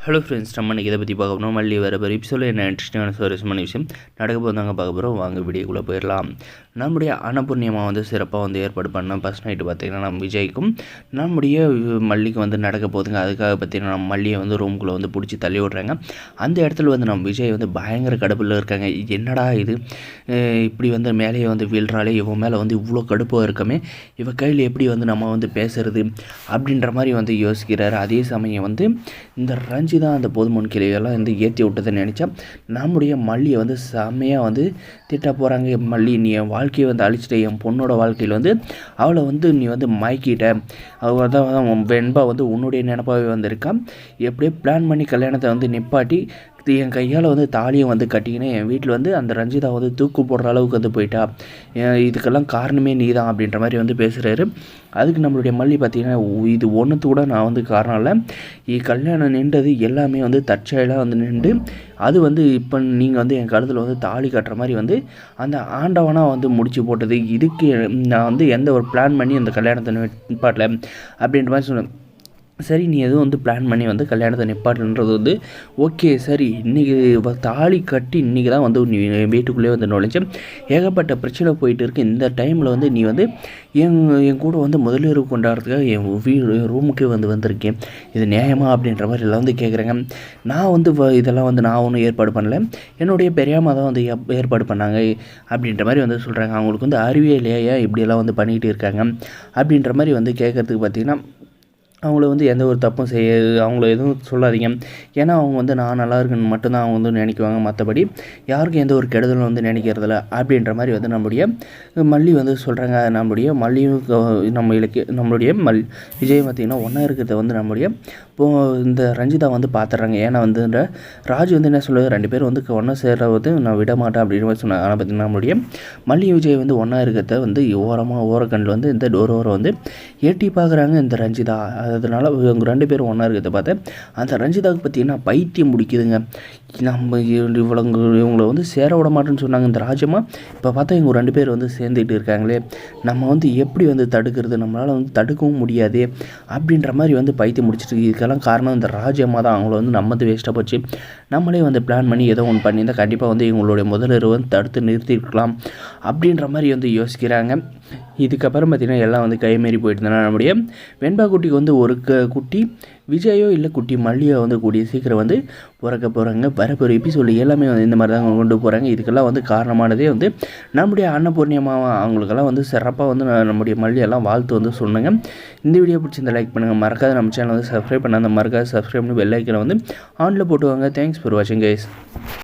Hello friends, நம்ம இன்றைக்கி இதை பற்றி பார்க்க போகிறோம். மல்லி வர எபிசோடில் என்ன இன்ட்ரெஸ்டிங்கான சுவாரஸ்யமான விஷயம் நடக்க போதாங்க பார்க்க போகிறோம். வாங்க வீடியோக்குள்ளே போயிடலாம். நம்முடைய அன்னபூர்ணியமாக வந்து சிறப்பாக வந்து ஏற்பாடு பண்ண ஃபஸ்ட் நைட்டு பார்த்திங்கன்னா நம்ம விஜய்க்கும் நம்முடைய மல்லிக்கு வந்து நடக்க போகுதுங்க. அதுக்காக பார்த்திங்கன்னா நம்ம மல்லியை வந்து ரூம்குள்ளே வந்து பிடிச்சி தள்ளி விட்றாங்க. அந்த இடத்துல வந்து நம்ம விஜய் வந்து பயங்கர கடுப்பில் இருக்காங்க. என்னடா இது, இப்படி வந்து மேலேயே வந்து வீழ்றாலே, இவன் மேலே வந்து இவ்வளோ கடுப்பாக இருக்கமே, இவன் கையில் எப்படி வந்து நம்ம வந்து பேசுறது அப்படின்ற மாதிரி வந்து யோசிக்கிறாரு. அதே சமயம் வந்து இந்த ரஞ்சிதா அந்த போதுமன் கிளையெல்லாம் வந்து ஏற்றி விட்டதை நினச்சா நம்முடைய மல்லியை வந்து செம்மையாக வந்து திட்ட போகிறாங்க. மல்லி, நீ என் வாழ்க்கையை வந்து அழிச்சிட்ட, என் பொண்ணோட வாழ்க்கையில் வந்து அவளை வந்து நீ வந்து மயக்கிட்ட, அவள் தான் வெண்பா வந்து உன்னுடைய நினப்பாகவே வந்திருக்கா, எப்படியே பிளான் பண்ணி கல்யாணத்தை வந்து நிப்பாட்டி என் கையால் வந்து தாலியை வந்து கட்டிக்கினே என் வீட்டில் வந்து அந்த ரஞ்சிதா வந்து தூக்கு போடுற அளவுக்கு வந்து போயிட்டா, இதுக்கெல்லாம் காரணமே நீ தான் அப்படின்ற மாதிரி வந்து பேசுகிறாரு. அதுக்கு நம்மளுடைய மல்லி பார்த்திங்கன்னா, இது ஒன்றுத்து கூட நான் வந்து காரணம் இல்லை, கல்யாணம் நின்றது எல்லாமே வந்து தற்செயலாக வந்து நின்று, அது வந்து இப்போ நீங்கள் வந்து என் கழுத்தில் வந்து தாலி கட்டுற மாதிரி வந்து அந்த ஆண்டவனாக வந்து முடிச்சு போட்டது, இதுக்கு நான் வந்து எந்த ஒரு பிளான் பண்ணி அந்த கல்யாணத்தை நிப்பாட்டல அப்படின்ற மாதிரி சொன்னேன். சரி, நீ எதுவும் வந்து பிளான் பண்ணி வந்து கல்யாணத்தை நிப்பாட்டுன்றது வந்து ஓகே, சரி, இன்றைக்கி தாலி கட்டி இன்றைக்கி தான் வந்து நீ வீட்டுக்குள்ளேயே வந்து நுழைஞ்சேன், ஏகப்பட்ட பிரச்சனை போயிட்டு இருக்கு, இந்த டைமில் வந்து நீ வந்து என் கூட வந்து முதலிரவு கொண்டாடுறதுக்காக என் ரூமுக்கே வந்திருக்கேன், இது நியாயமா அப்படின்ற மாதிரி எல்லாம் வந்து கேட்குறேங்க. நான் வந்து இதெல்லாம் வந்து நான் ஒன்றும் ஏற்பாடு பண்ணல, என்னுடைய பெரியாமா தான் வந்து ஏற்பாடு பண்ணாங்க அப்படின்ற மாதிரி வந்து சொல்கிறாங்க. அவங்களுக்கு வந்து அறிவே இல்லையா, ஏன் இப்படியெல்லாம் வந்து பண்ணிக்கிட்டு இருக்காங்க அப்படின்ற மாதிரி வந்து கேட்குறதுக்கு பார்த்திங்கன்னா, அவங்கள வந்து எந்த ஒரு தப்பும் அவங்கள எதுவும் சொல்லாதீங்க, ஏன்னா அவங்க வந்து நான் நல்லா இருக்குன்னு மட்டும்தான் அவங்க வந்து நினைக்குவாங்க, மற்றபடி யாருக்கும் எந்த ஒரு கெடுதலும் வந்து நினைக்கிறதில்ல அப்படின்ற மாதிரி வந்து நம்முடைய மல்லி வந்து சொல்கிறாங்க. நம்முடைய மல்லியும் நம்மளுடைய விஜய் பார்த்திங்கன்னா ஒன்றா இருக்கிறத வந்து நம்முடைய இந்த ரஞ்சிதா வந்து பார்த்துட்றாங்க. ஏன்னா வந்து இந்த ராஜ் வந்து என்ன சொல்லுவது, 2 பேரும் வந்து ஒன்றா சேர்றது நான் விட மாட்டேன் அப்படின்ற மாதிரி சொன்னாங்க. ஆனால் பார்த்திங்கன்னா நம்மளுடைய மல்லி விஜய் வந்து ஒன்றா இருக்கிறத வந்து ஓரக்கண்ணில் வந்து இந்த டோர் ஓரம் வந்து எட்டி பார்க்குறாங்க இந்த ரஞ்சிதா. அதனால இவங்க 2 பேரும் ஒன்றா இருக்கிறத பார்த்தேன். அந்த ரஞ்சிதாவுக்கு பார்த்திங்கன்னா பைத்தியம் முடிக்குதுங்க. நம்ம இவங்களை வந்து சேர விட மாட்டேன்னு சொன்னாங்க இந்த ராஜம்மா, இப்போ பார்த்தா இவங்க 2 பேர் வந்து சேர்ந்துக்கிட்டு இருக்காங்களே, நம்ம வந்து எப்படி வந்து தடுக்கிறது, நம்மளால் வந்து தடுக்கவும் முடியாது அப்படின்ற மாதிரி வந்து பைத்தியம் முடிச்சிட்டு. இதுக்கெல்லாம் காரணம் இந்த ராஜம்மா தான். அவங்கள வந்து நம்ம வந்து வேஸ்ட்டாக போச்சு, நம்மளே வந்து பிளான் பண்ணி ஏதோ ஒன்று பண்ணியிருந்தால் கண்டிப்பாக வந்து இவங்களுடைய முதலிரவு வந்து தடுத்து நிறுத்திருக்கலாம் அப்படின்ற மாதிரி வந்து யோசிக்கிறாங்க. இதுக்கப்புறம் பார்த்திங்கன்னா எல்லாம் வந்து கைமீறி போயிட்டு இருந்தால் நம்முடைய வெண்பா குட்டிக்கு வந்து ஒரு குட்டி விஜயோ இல்லை குட்டி மல்லியோ வந்து கூடிய சீக்கிரம் வந்து பிறக்க போகிறாங்க. வரப்போகிற எபிசோடு எல்லாமே வந்து இந்த மாதிரி தான் கொண்டு போகிறாங்க. இதுக்கெல்லாம் வந்து காரணமானதே வந்து நம்முடைய அன்னபூர்ணியமாக அவங்களுக்கெல்லாம் வந்து சிறப்பாக வந்து நம்முடைய மல்லியெல்லாம் வாழ்த்து வந்து சொன்னாங்க. இந்த வீடியோ பிடிச்சிருந்த லைக் பண்ணுங்கள், மறக்காத நம்ம சேனல் வந்து சப்ஸ்கிரைப் பண்ணாத மறக்காத சப்ஸ்கிரைப் பண்ணி பெல் ஐக்கனை வந்து ஆனில் போட்டுவாங்க. தேங்க்ஸ் ஃபார் வாட்சிங் கைஸ்.